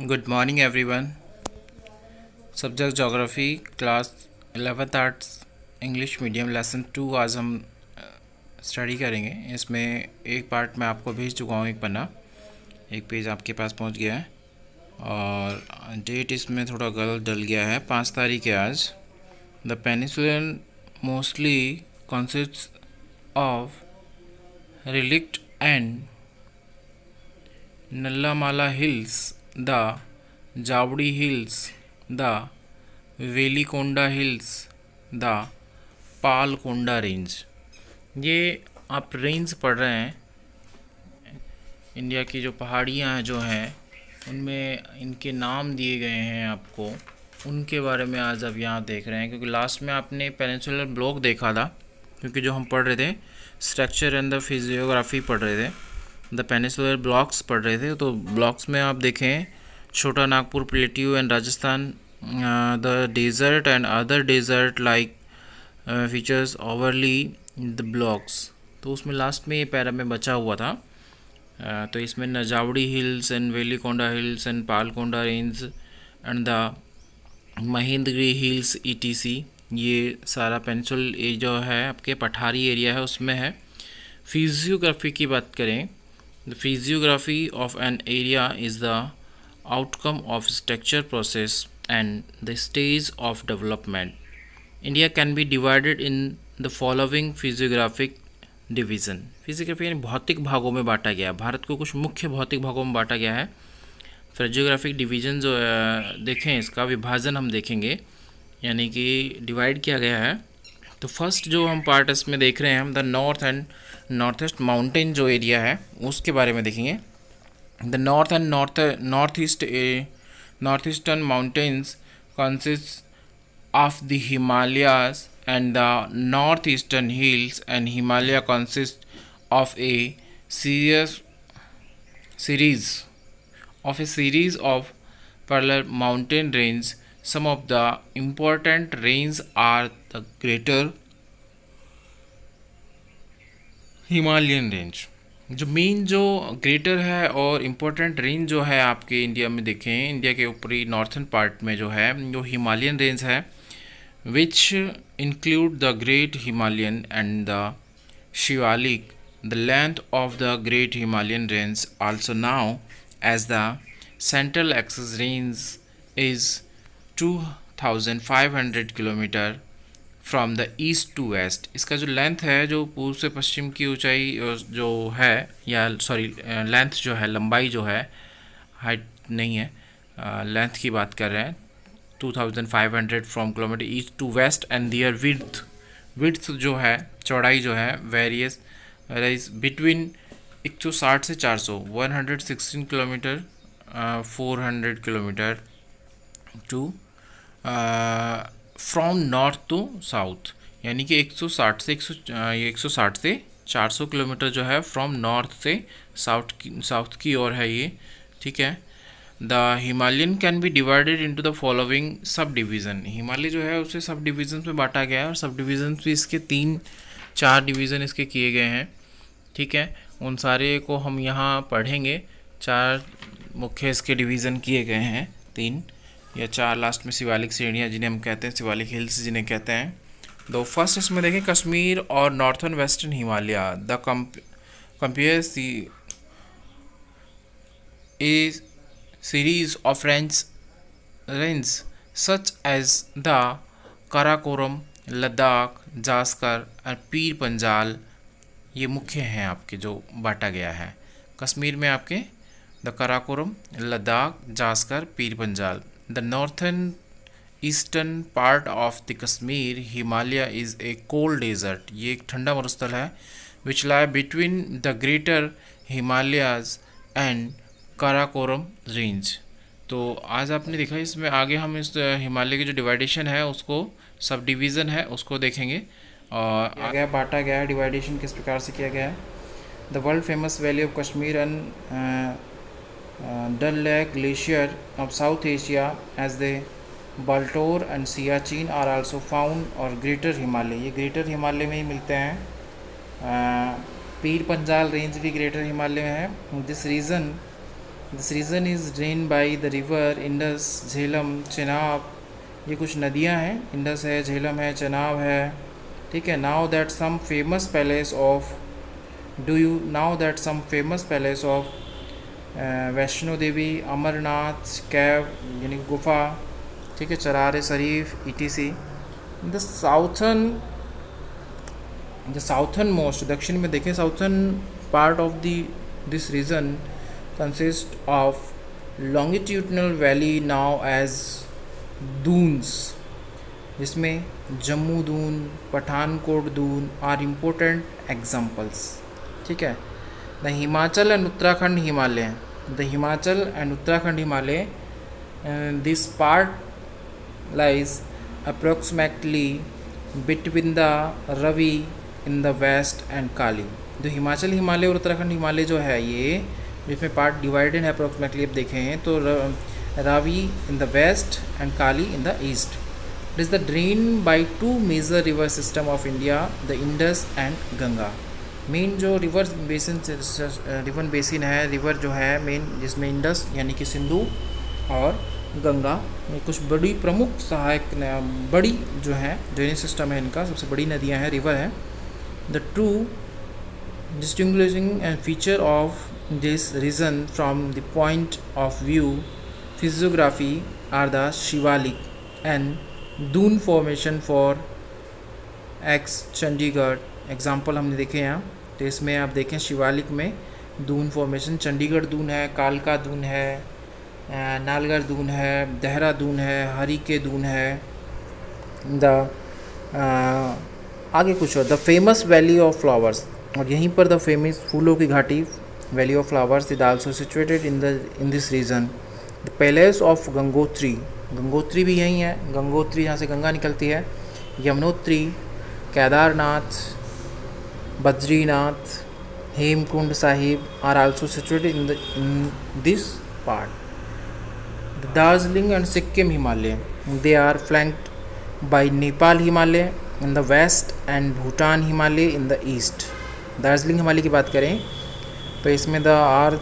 Good morning everyone. Subject geography, class 11th arts, English medium, lesson 2 आज हम study करेंगे। इसमें एक पार्ट मैं आपको भेज चुका हूँ, एक पन्ना, एक पेज आपके पास पहुँच गया है और डेट इसमें थोड़ा गलत डल गया है। 5 तारीख है आज। The peninsula mostly consists of relict and Nallamala hills, the Javadi hills, the Velikonda hills, the Palkonda range. ये आप रेंज पढ़ रहे हैं, इंडिया की जो पहाड़ियाँ जो हैं उनमें इनके नाम दिए गए हैं आपको, उनके बारे में आज आप यहाँ देख रहे हैं। क्योंकि लास्ट में आपने पेनिनसुलर ब्लॉक देखा था, क्योंकि जो हम पढ़ रहे थे स्ट्रक्चर एंड द फिजियोग्राफी पढ़ रहे थे, द पेनिनसुलर ब्लॉक्स पढ़ रहे थे। तो ब्लॉक्स में आप देखें Chota Nagpur plateau and Rajasthan, the desert and other desert like features overly the blocks. तो उसमें लास्ट में ये पैरा में बचा हुआ था। तो इसमें नजावड़ी hills and Velikonda hills and Palkonda range and the Mahendragiri hills etc, ये सारा पेनिनसुल ये जो है आपके पठारी एरिया है उसमें है। फिजियोग्राफी की बात करें, the physiography of an area is the outcome of structure process and the stage of development. India can be divided in the following physiographic division. Physiography यानी भौतिक भागों में बांटा गया है। भारत को कुछ मुख्य भौतिक भागों में बांटा गया है। फिजियोग्राफिक डिवीज़न जो देखें, इसका विभाजन हम देखेंगे, यानी कि डिवाइड किया गया है। तो फर्स्ट जो हम पार्ट इसमें देख रहे हैं हम, the north and north east mountain जो एरिया है उसके बारे में देखेंगे। The north and north eastern mountains consist of the Himalayas and the north eastern hills and Himalaya consist of A series of parallel mountain ranges. Some of the important ranges are the Greater Himalayan Range। जो main जो greater है और important range जो है आपके India में देखें, India के ऊपरी नॉर्थन पार्ट में जो है जो हिमालयन रेंज है, which include the great Himalayan and the Shivalik. The length of the great Himalayan range also known as the central axis range is 2500 kilometre from the east to west. इसका जो length है, जो पूर्व से पश्चिम की ऊंचाई जो है, या सॉरी लेंथ जो है, लंबाई जो है, हाइट नहीं है, लेंथ की बात कर रहे हैं, 2500 from kilometre east to west and their width जो है, चौड़ाई जो है, वेरियस बिटवीन 160 से 400, 116 kilometre, 400 kilometre to from north to south, यानी कि 160 से 400 किलोमीटर जो है फ्रॉम नॉर्थ से साउथ की ओर है ये, ठीक है। The Himalayan can be divided into the following sub division. Himalaya जो है उसे सब डिवीज़न में बांटा गया है और सब डिवीज़न भी इसके 3-4 डिवीज़न इसके किए गए हैं, ठीक है। उन सारे को हम यहाँ पढ़ेंगे। 4 मुख्य इसके डिवीज़न किए गए हैं, 3 या 4 लास्ट में शिवालिक श्रेणियाँ जिन्हें हम कहते हैं, शिवालिक हिल्स जिन्हें कहते हैं। तो फर्स्ट इसमें देखें कश्मीर और northern western Himalaya. The comprises a series of range such as the Karakoram, Ladakh, Zanskar और पीर पंजाल, ये मुख्य हैं आपके जो बांटा गया है। कश्मीर में आपके the Karakoram, Ladakh, Zanskar, Pir Panjal. The northern eastern part of the Kashmir Himalaya is a cold desert, ये एक ठंडा मरुस्थल है, which lie between the greater Himalayas and Karakoram range. तो आज आपने देखा, इसमें आगे हम इस हिमालय की जो डिवाइडेशन है उसको, सब डिवीज़न है उसको देखेंगे और आगे बांटा गया है। डिवाइडेशन किस प्रकार से किया गया है। The world famous valley of Kashmir and Dal lake glacier of South Asia as the Baltoro and Siachen are also found और ग्रेटर हिमालय, ये ग्रेटर हिमालय में ही मिलते हैं। पीर पंजाल रेंज भी ग्रेटर हिमालय में है। This region this region is drain by the river Indus, Jhelum, Chenab. ये कुछ नदियाँ हैं, इंडस है, झेलम है, चेनाब है। ठीक है। Now that some famous palace of Vaishno Devi, Amarnath cave यानी गुफा, ठीक है, Charar Sharif ETC। The southern most, दक्षिण में देखें, southern part of this region consist of longitudinal valley now as Duns, जिसमें Jammu Dun, Pathankot Dun are important examples. ठीक है। The Himachal and Uttarakhand Himalaya, this part lies approximately between the Ravi in the west and Kali. जो हिमाचल हिमालय और उत्तराखंड हिमालय जो है, ये जिसमें पार्ट डिवाइडेड है अप्रोक्सीमेटली, अब देखें तो Ravi in the west and Kali in the east. It is the drain by two major river system of India, the Indus and Ganga. Main जो रिवर बेसिन है, रिवर जो है मेन, जिसमें इंडस यानी कि सिंधु और गंगा में कुछ बड़ी प्रमुख सहायक बड़ी जो है ड्रेनेज सिस्टम है, इनका सबसे बड़ी नदियां हैं, रिवर है। The true distinguishing and feature of this region from the point of view physiography are the Shivalik and Doon formation for ex Chandigarh. Example हमने देखे यहाँ, तो इसमें आप देखें शिवालिक में दून फॉर्मेशन, चंडीगढ़ दून है, कालका दून है, नालगढ़ दून है, देहरादून है, हरिके दून है। आगे कुछ और, the famous valley of flowers, और यहीं पर द फेमस फूलों की घाटी valley of flowers is also situated in this region. The palace of Gangotri, Gangotri भी यहीं है, गंगोत्री जहाँ से गंगा निकलती है। Yamunotri, Kedarnath, Badrinath, Hemkund Sahib are also situated in this part. The Darjeeling and Sikkim Himalaya, they are flanked by Nepal Himalaya in the west and Bhutan Himalaya in the east. Darjeeling Himalaya की बात करें तो इसमें they are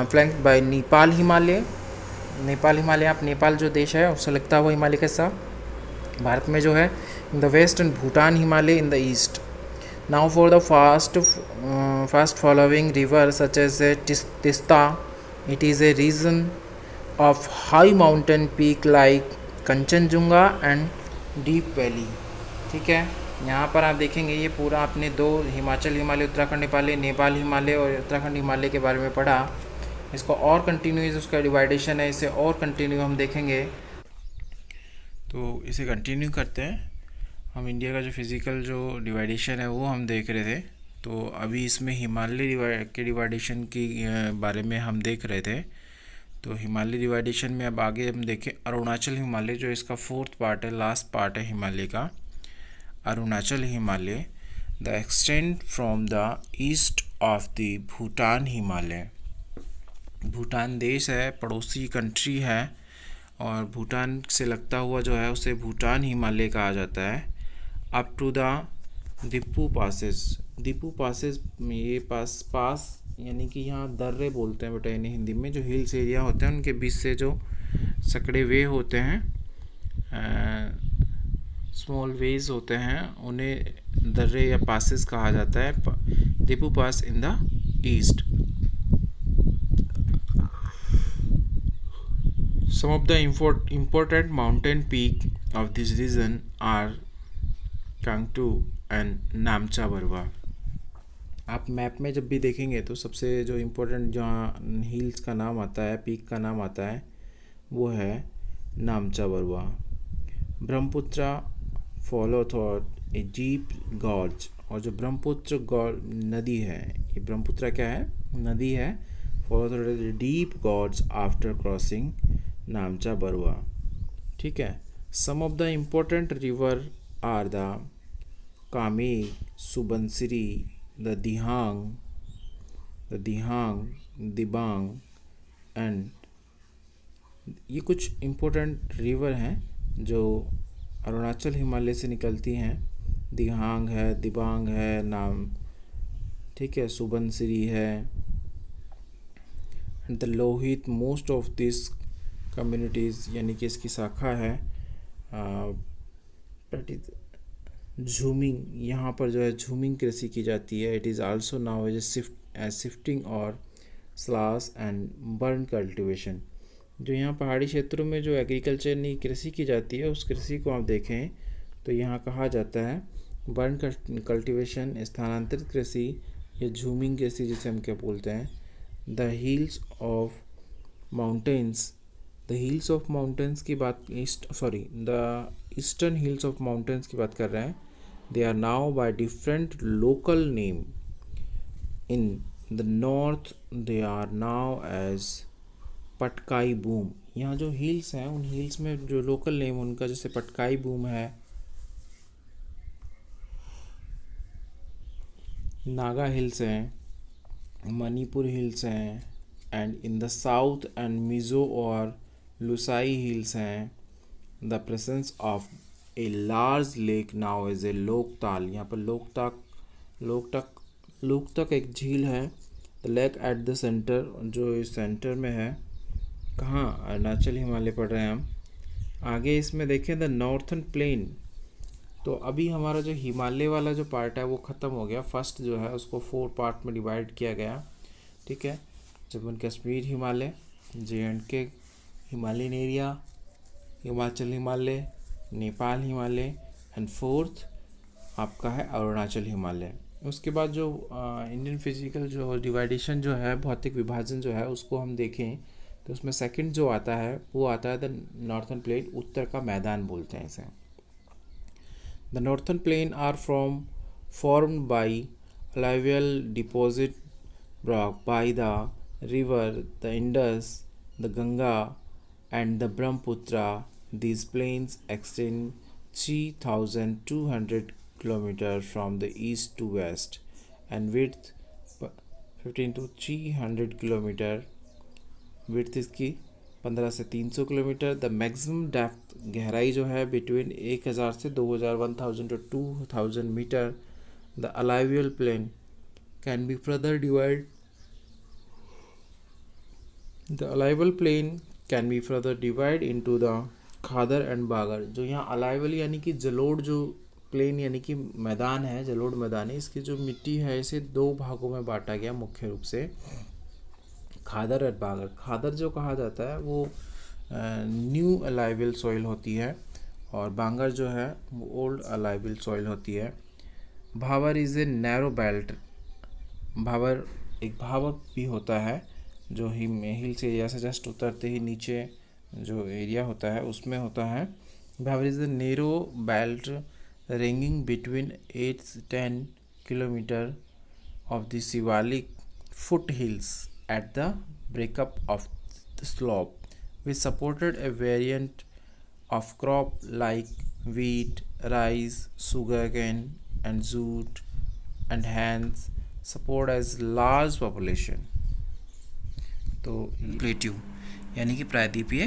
flanked by Nepal Himalaya. Nepal Himalaya, आप नेपाल जो देश है उससे लगता हुआ हिमालय के साथ भारत में जो है, in the west and Bhutan Himalaya in the east. Now for the fast following river such as Teesta, it is a region of high mountain peak like Kanchenjunga and deep valley. ठीक है। यहाँ पर आप देखेंगे ये पूरा आपने दो हिमाचल हिमालय, उत्तराखंड हिमालय, नेपाल हिमालय और उत्तराखंड हिमालय के बारे में पढ़ा। इसको और कंटिन्यू, उसका डिवाइडेशन है, इसे और कंटिन्यू हम देखेंगे। तो इसे कंटिन्यू करते हैं। हम इंडिया का जो फिज़िकल जो डिवाइडेशन है वो हम देख रहे थे। तो अभी इसमें हिमालय के डिवाइडेशन की बारे में हम देख रहे थे। तो हिमालय डिवाइडेशन में अब आगे हम देखें अरुणाचल हिमालय, जो इसका फोर्थ पार्ट है, लास्ट पार्ट है हिमालय का, Arunachal Himalaya. The extend from the east of the Bhutan Himalaya. Bhutan देश है, पड़ोसी कंट्री है, और भूटान से लगता हुआ जो है उसे भूटान हिमालय कहा जाता है। Up to the Diphu passes, Diphu passes में ये पास यानी कि यहाँ दर्रे बोलते हैं बेटा इन्हें हिंदी में, जो हिल्स एरिया होते हैं उनके बीच से जो सकड़े वे होते हैं, स्मॉल वेज होते हैं, उन्हें दर्रे या पासेस कहा जाता है। Diphu pass in the east. Some of the important mountain peak of this region are Kangto and Namcha Barwa. आप मैप में जब भी देखेंगे तो सबसे जो इम्पोर्टेंट जहाँ हिल्स का नाम आता है, पीक का नाम आता है, वो है नामचा Barwa. Brahmaputra follow through a deep gorge, और जो ब्रह्मपुत्र नदी है, ये ब्रह्मपुत्र क्या है, नदी है, follow through a deep gorge after crossing Namcha Barwa. ठीक है। Some of the important river are the Kameng, Subansiri, the Dihang, Dibang and ये कुछ इम्पोर्टेंट रिवर हैं जो अरुणाचल हिमालय से निकलती हैं। दिहांग है, दिबांग है नाम, ठीक है, सुबनसिरी है, the Lohit most of this communities, यानी कि इसकी शाखा है झूमिंग, यहाँ पर जो है झूमिंग कृषि की जाती है। It is also known as shifting और स्लाश एंड बर्न कल्टिवेशन। जो यहाँ पहाड़ी क्षेत्रों में जो एग्रीकल्चर यानी कृषि की जाती है, उस कृषि को आप देखें तो यहाँ कहा जाता है बर्न कल्टिवेशन, स्थानांतरित कृषि या झूमिंग कृषि जिसे हम क्या बोलते हैं। The hills of mountains, the hills of mountains की बात the eastern hills of mountains की बात कर रहे हैं। They are known by different local name. In the north they are known as Patkai Bum. यहाँ जो हिल्स हैं उन हिल्स में जो लोकल नेम उनका जैसे पटकाई बूम है, नागा हिल्स हैं, मणिपुर हिल्स हैं, and in the south and Mizo और लुसाई हिल्स हैं। The presence of a large lake known as a Loktak. यहाँ पर लोकतक एक झील है। The lake at the centre, जो इस सेंटर में है, कहाँ, अरुणाचल हिमालय पढ़ रहे हैं हम। आगे इसमें देखें द नॉर्थन प्लेन। तो अभी हमारा जो हिमालय वाला जो पार्ट है वो ख़त्म हो गया। फर्स्ट जो है उसको 4 पार्ट में डिवाइड किया गया, ठीक है। Jammu Kashmir Himalaya, JNK Himalayan area, Himachal Himalaya, Nepal Himalaya, and 4th आपका है अरुणाचल हिमालय। उसके बाद जो इंडियन फिजिकल जो डिवाइडेशन जो है, भौतिक विभाजन जो है, उसको हम देखें तो उसमें सेकंड जो आता है वो आता है द नॉर्थन प्लेन, उत्तर का मैदान बोलते हैं इसे। The northern plain are formed by alluvial deposit brought by the river, the Indus, the Ganga, and the Brahmaputra. These plains extend 3,200 km from the east to west and width 15 to 300 km. Width इसकी 15 से 300 kilometre. The maximum depth, गहराई जो है between 1000 से 2000 1000 to 2000 मीटर। The alluvial plain can be further divide, the alluvial plain can be further divide into the khadar and bhangar. जो यहाँ अलाइवल यानी कि जलोढ़ जो प्लेन यानी कि मैदान है, जलोढ़ मैदान है, इसकी जो मिट्टी है इसे 2 भागों में बांटा गया मुख्य रूप से, खादर और बागर। खादर जो कहा जाता है वो न्यू अलाइवल सॉइल होती है और बांगर जो है वो ओल्ड अलाइवल सॉइल होती है। भावर इज़ ए नैरो बेल्ट। भावर एक भावक भी होता है जो हिल से एरिया से जस्ट उतरते ही नीचे जो एरिया होता है उसमें होता है। भावर is a narrow belt ranging between 8 to 10 kilometre of the Shivalik foot hills at the breakup of the slope, which supported a variant of crop like wheat, rice, sugarcane, and jute, and hence support as large population. तो plateau यानी कि प्रायद्वीपीय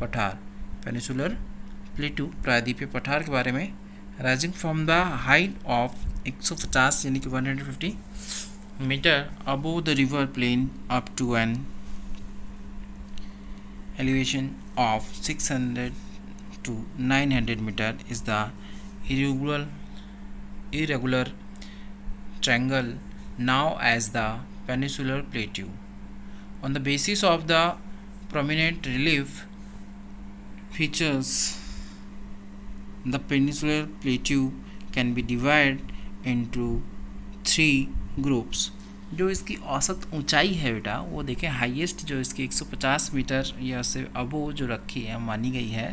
पठार, peninsular plateau प्रायद्वीपीय पठार के बारे में। Rising from the height of 150 यानी कि 150 meter above the river plain up to an elevation of 600 to 900 meter is the irregular triangle now as the peninsular plateau. On the basis of the prominent relief features, the peninsular plateau can be divided into 3 groups. जो इसकी औसत ऊंचाई है बेटा वो देखें, highest जो इसकी 150 मीटर या से अबो जो रखी है मानी गई है,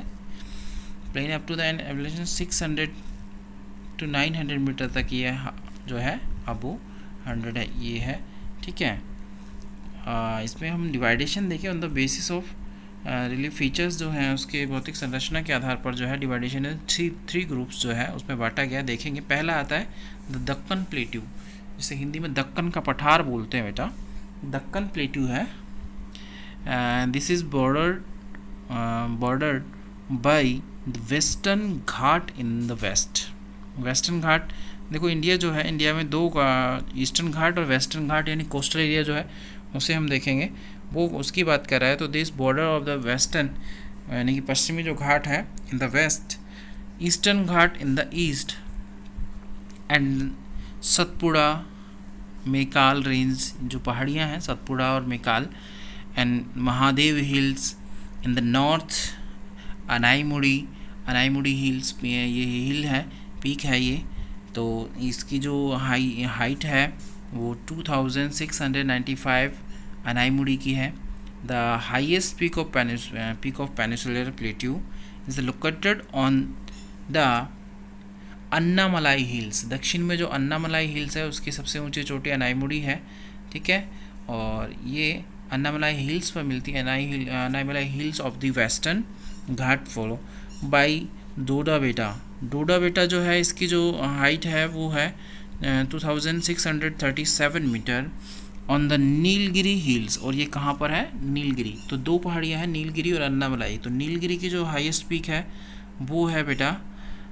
plain up to the elevation 600 to 900 metre तक ये जो है अबो 100 है, ये है, ठीक है। इसमें हम डिवाइडेशन देखें on the basis of relief features जो हैं उसके भौतिक संरचना के आधार पर जो है डिवाइडेशन है 3 ग्रुप्स जो है उसमें बांटा गया। देखेंगे पहला आता है द दक्कन प्लेट्यू, जिसे हिंदी में दक्कन का पठार बोलते हैं बेटा। दक्कन प्लेट्यू है, this is bordered by the western ghat in the west. Western ghat देखो, इंडिया जो है, इंडिया में 2 ईस्टर्न घाट और वेस्टर्न घाट यानी कोस्टल एरिया जो है उसे हम देखेंगे। वो उसकी बात कर रहा है। तो this border of the western, यानी कि पश्चिमी जो घाट है in the west, eastern ghat in the east, and Satpura Maikal range, जो पहाड़ियाँ हैं सतपुड़ा और Maikal, and Mahadev hills in the north, Anaimudi hills, ये हिल है, पीक है ये। तो इसकी जो हाइट है वो 2695 अनाईमुड़ी की है। The highest peak of peninsular plateau is located on the Annamalai hills. दक्षिण में जो अन्नामलाई हिल्स है उसकी सबसे ऊंची चोटी अनाईमुड़ी है, ठीक है। और ये अन्नामलाई हिल्स पर मिलती है, Annamalai hills of the western ghat follow by Dodda Betta जो है इसकी जो हाइट है वो है 2637 metre on the Nilgiri hills. और ये कहाँ पर है? नीलगिरी। तो दो पहाड़ियाँ हैं, नीलगिरी और अन्नामलाई। तो नीलगिरी की जो हाईएस्ट पीक है वो है बेटा,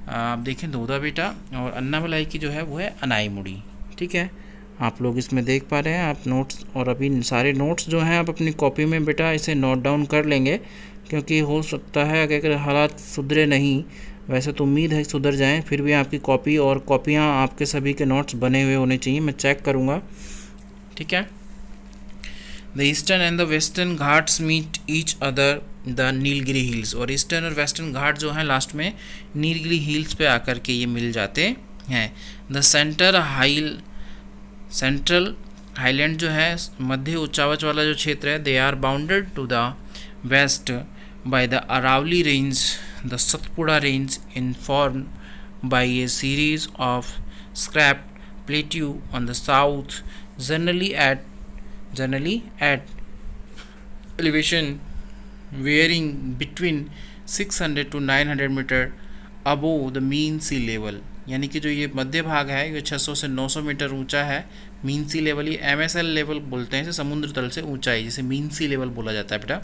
आप देखें डोडा बेटा, और अन्नामलाई की जो है वो है अनाईमुड़ी, ठीक है। आप लोग इसमें देख पा रहे हैं आप नोट्स, और अभी सारे नोट्स जो हैं आप अपनी कॉपी में बेटा इसे नोट डाउन कर लेंगे, क्योंकि हो सकता है अगर हालात सुधरे नहीं, वैसे तो उम्मीद है सुधर जाएं, फिर भी आपकी कॉपी और कॉपियां आपके सभी के नोट्स बने हुए होने चाहिए, मैं चेक करूंगा, ठीक है। The Eastern and the Western Ghats meet each other the Nilgiri hills. और ईस्टर्न और वेस्टर्न घाट जो हैं लास्ट में नीलगिरी हिल्स पे आकर के ये मिल जाते हैं। द सेंट्रल हाईलैंड जो है, मध्य उच्चावच वाला जो क्षेत्र है, they are bounded to the west by the Aravalli Range, the Satpura Range, informed by a series of scrap plateau on the south, generally at elevation varying between 600 to 900 meter above the mean sea level। यानी कि जो ये मध्य भाग है ये 600 से 900 metre ऊंचा है। मीन सी लेवल, ये MSL लेवल बोलते हैं, इसे समुद्र तल से ऊंचाई, जिसे मीन सी लेवल बोला जाता है बेटा।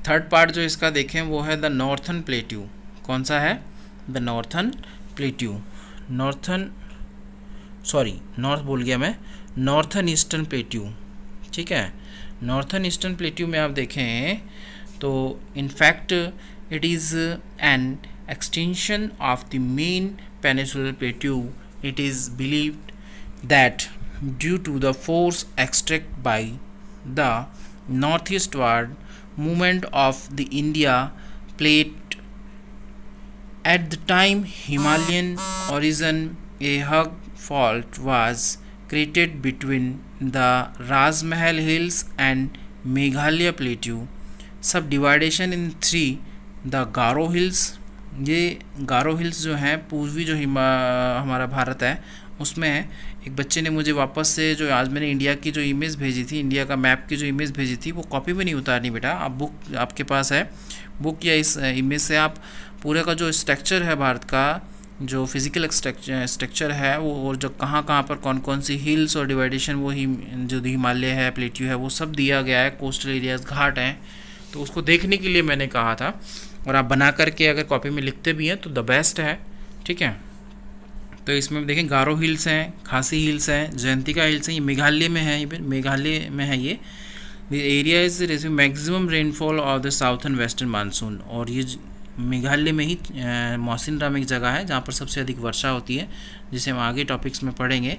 थर्ड पार्ट जो इसका देखें वो है द नॉर्थन प्लेट्यू। कौन सा है? The northern plateau. नॉर्थ बोल गया मैं, नॉर्थन ईस्टर्न प्लेट्यू, ठीक है। नॉर्थन ईस्टर्न प्लेट्यू में आप देखें तो in fact it is an extension of the main peninsular plateau. It is believed that due to the force extract by the north eastward movement of the India plate at the time Himalayan origin, a hug fault was created between the Rajmahal Hills and Meghalaya Plateau, subdivided in three, the Garo Hills। ये गारो hills जो हैं पूर्वी जो हमारा भारत है उसमें है। एक बच्चे ने मुझे वापस से जो आज मैंने इंडिया की जो इमेज भेजी थी, इंडिया का मैप की जो इमेज भेजी थी, वो कॉपी में नहीं उतारनी बेटा, आप बुक आपके पास है, बुक या इस इमेज से आप पूरे का जो स्ट्रक्चर है भारत का, जो फिजिकल स्ट्रक्चर है वो, और जो कहाँ कहाँ पर कौन कौन सी हिल्स और डिवाइडेशन, वो जो हिमालय है, प्लेट्यू है, वो सब दिया गया है, कोस्टल एरियाज, घाट हैं, तो उसको देखने के लिए मैंने कहा था। और आप बना करके अगर कॉपी में लिखते भी हैं तो द बेस्ट है, ठीक है। तो इसमें देखें गारो हिल्स हैं, खासी हिल्स हैं, जयंतिका हिल्स हैं, ये मेघालय में है, ये मेघालय में है। ये area is receive maximum rainfall of the southern western monsoon. और ये मेघालय में ही मौसिन राम एक जगह है जहाँ पर सबसे अधिक वर्षा होती है, जिसे हम आगे टॉपिक्स में पढ़ेंगे।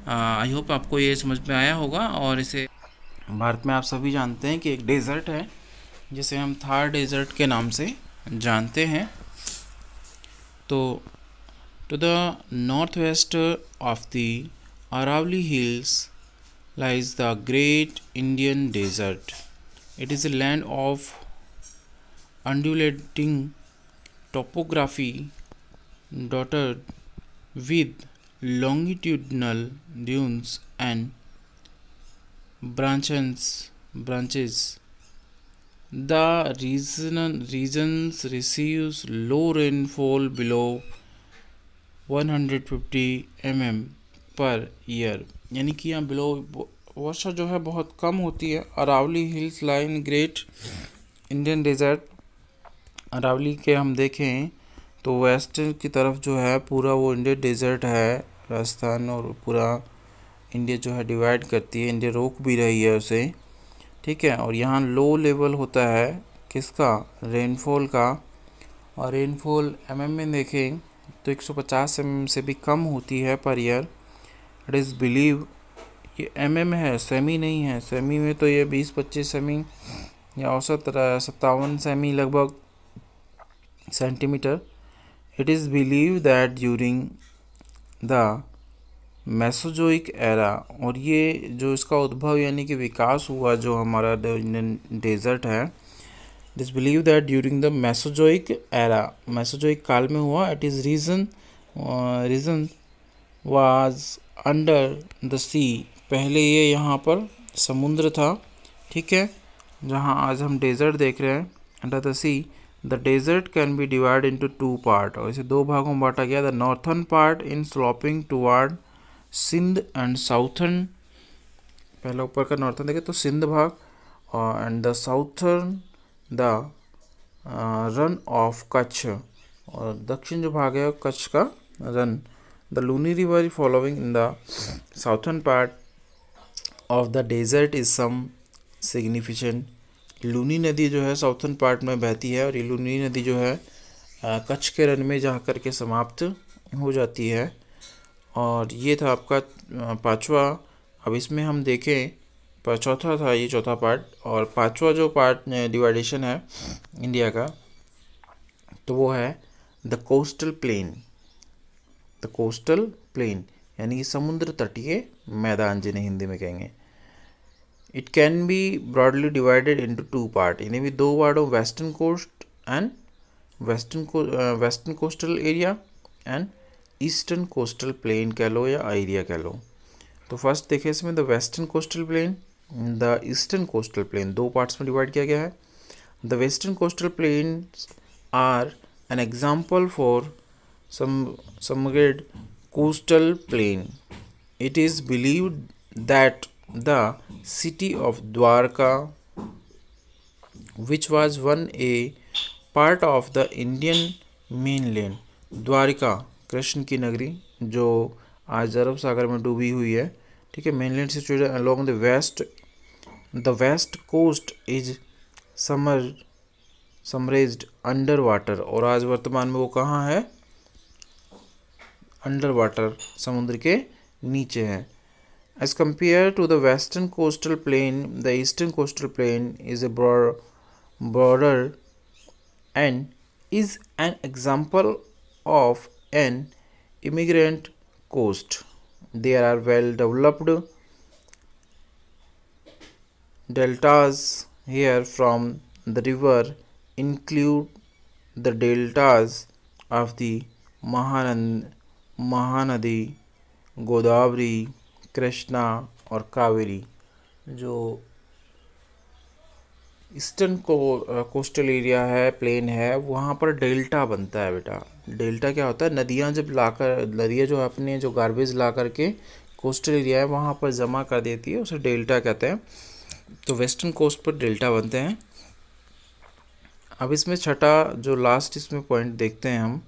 आई होप आपको ये समझ में आया होगा। और इसे भारत में आप सभी जानते हैं कि एक डेजर्ट है जिसे हम थार डेजर्ट के नाम से जानते हैं। तो to the northwest of the Aravalli Hills lies the Great Indian Desert. It is a land of undulating topography dotted with longitudinal dunes and branches. The regions receives low rainfall below 150 mm per year, यानी कि यहाँ below वर्षा जो है बहुत कम होती है। Aravalli hills line great Indian desert. Aravalli के हम देखें तो वेस्ट की तरफ जो है पूरा वो इंडियन डेजर्ट है, राजस्थान और पूरा इंडिया जो है डिवाइड करती है, इंडिया रोक भी रही है उसे। ठीक है। और यहाँ लो लेवल होता है किसका, रेनफॉल का। और रेनफॉल एमएम में देखें तो 150 mm से भी कम होती है per year. It is believe, ये एमएम है, सेमी नहीं है। सेमी में तो ये 20-25 सेमी या औसत 57 सेमी लगभग centimetre. It is believe that during the Mesozoic era, और ये जो इसका उद्भव यानी कि विकास हुआ जो हमारा डेजर्ट है, it is believe that during the Mesozoic era, Mesozoic काल में हुआ। It is region was under the sea, पहले ये यहाँ पर समुद्र था, ठीक है, जहाँ आज हम डेजर्ट देख रहे हैं, under the sea. The desert can be divide into 2 part, और इसे 2 भागों में बांटा गया। The northern part in sloping toward Sindh and southern, पहला ऊपर का नॉर्थन देखे तो सिंध भाग, और and the southern the Rann of Kutch, और दक्षिण जो भाग है कच्छ का Rann. The Luni river following in the southern part of the desert is some significant. Luni नदी जो है साउथर्न पार्ट में बहती है, और ये लूनी नदी जो है कच्छ के रन में जा कर के समाप्त हो जाती है। और ये था आपका पांचवा। अब इसमें हम देखें, पर चौथा था ये, चौथा पार्ट, और पांचवा जो पार्ट डिवाइडेशन है इंडिया का, तो वो है the coastal plain. The coastal plain यानी कि समुद्र तटीय मैदान जिन्हें हिंदी में कहेंगे। It can be broadly divided into 2 part, इन्हें भी 2 पार्टों, western coast and western coastal area and eastern coastal plain कह लो या एरिया कह लो। तो फर्स्ट देखें इसमें the western coastal plain, the eastern coastal plain, 2 parts में डिवाइड किया गया है। The western coastal plain are an example for समग्र coastal plain. It is believed that the city of Dwarka, which was one a part of the Indian mainland, Dwarka Krishna की नगरी जो आज अरब सागर में डूबी हुई है, ठीक है, mainland situated along the west coast is submerged under water, और आज वर्तमान में वो कहाँ है, अंडर वाटर, समुद्र के नीचे है। As compared to the western coastal plain, the eastern coastal plain is a broader and is an example of an immigrant coast. There are well-developed deltas here from the river include the deltas of the Mahanadi, Godavari, Krishna और कावेरी। जो eastern coastal area है, plane है, वहाँ पर delta बनता है बेटा। Delta क्या होता है, नदियाँ जब लाकर, नदियाँ जो अपने जो गार्बेज ला करके कोस्टल एरिया है वहाँ पर जमा कर देती है, उसे डेल्टा कहते हैं। तो वेस्टर्न कोस्ट पर डेल्टा बनते हैं। अब इसमें छठा जो लास्ट इसमें पॉइंट देखते हैं हम,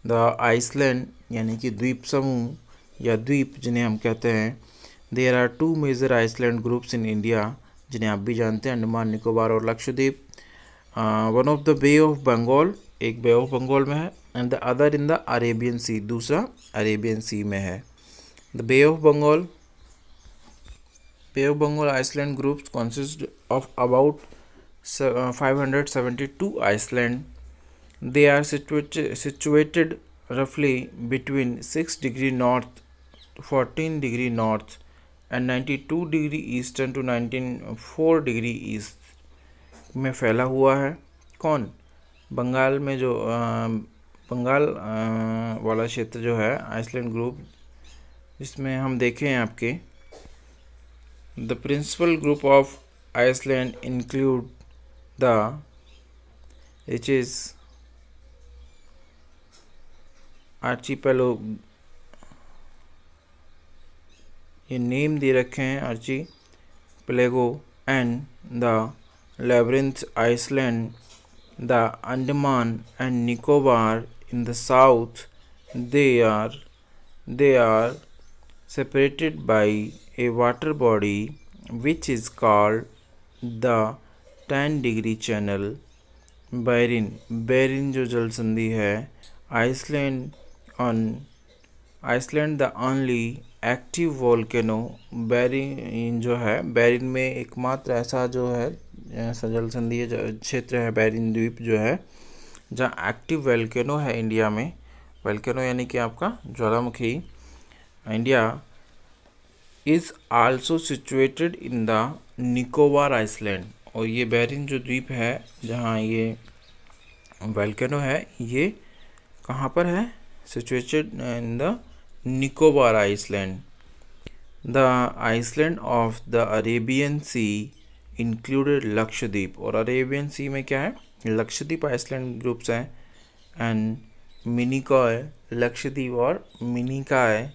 द आइसलैंड यानी कि द्वीप समूह या द्वीप जिन्हें हम कहते हैं। There are 2 major island groups in India, जिन्हें आप भी जानते हैं, अंडमान निकोबार और Lakshadweep. One of the bay of Bengal, एक बे ऑफ बंगाल में है, and the other in the Arabian sea, दूसरा अरेबियन सी में है। The bay of Bengal island groups consist of about 572 island. They are situated roughly between 6 degree north to 14 degree north and 92 degree eastern to 194 degree east में फैला हुआ है। कौन, बंगाल में जो बंगाल वाला क्षेत्र जो है आइसलैंड ग्रुप, जिसमें हम देखें आपके the principal group of island include the Ritchie's archipelago, ये नेम दे रखे हैं archipelago, and the labyrinth island, the Andaman and Nicobar in the south. they are separated by a water body which is called the 10 degree channel, barren जो जल संधि है, island the only active volcano, barren जो है, बेरिन में एकमात्र ऐसा जो है ऐसा जल संधि क्षेत्र है, बेरिन द्वीप जो है, जहाँ एक्टिव वोल्केनो है इंडिया में। वोल्केनो यानी कि आपका ज्वालामुखी। India is also situated in the Nicobar island, और ये बेरिन जो द्वीप है जहाँ ये वोल्केनो है, ये कहाँ पर है? Situated in the Nicobar island. The island of the Arabian sea included Lakshadweep, और अरेबियन सी में क्या है? लक्षद्वीप आइसलैंड ग्रुप्स हैं, एंड मिनिकॉय, लक्षद्वीप और Minicoy.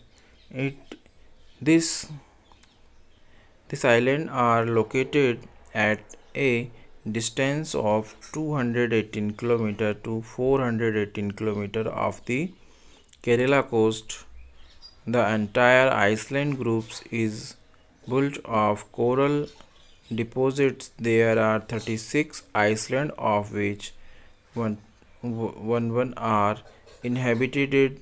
It This island are located at a distance of 218 km to 418 km of the Kerala coast. The entire Iceland group is built of coral deposits. There are 36 islands, of which one are inhabited,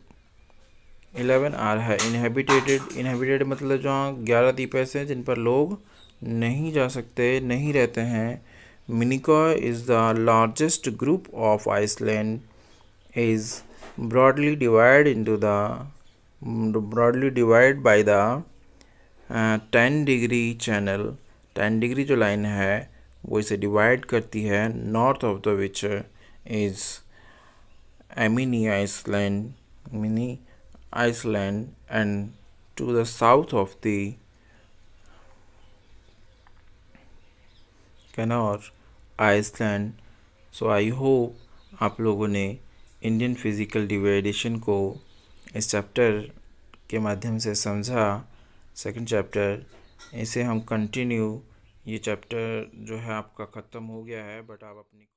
11 are है inhabited मतलब जहाँ 11 द्वीप ऐसे हैं जिन पर लोग नहीं जा सकते, नहीं रहते हैं। Minicoy is the largest group of island, is broadly divide by the 10 degree channel. 10 degree जो लाइन है वो इसे डिवाइड करती है, north of the which is mini Iceland, and to the south of the Canary Island. So I hope आप लोगों ने Indian physical डिवाइडेशन को इस चैप्टर के माध्यम से समझा। सेकंड चैप्टर, इसे हम कंटिन्यू, ये चैप्टर जो है आपका ख़त्म हो गया है, बट आप अपनी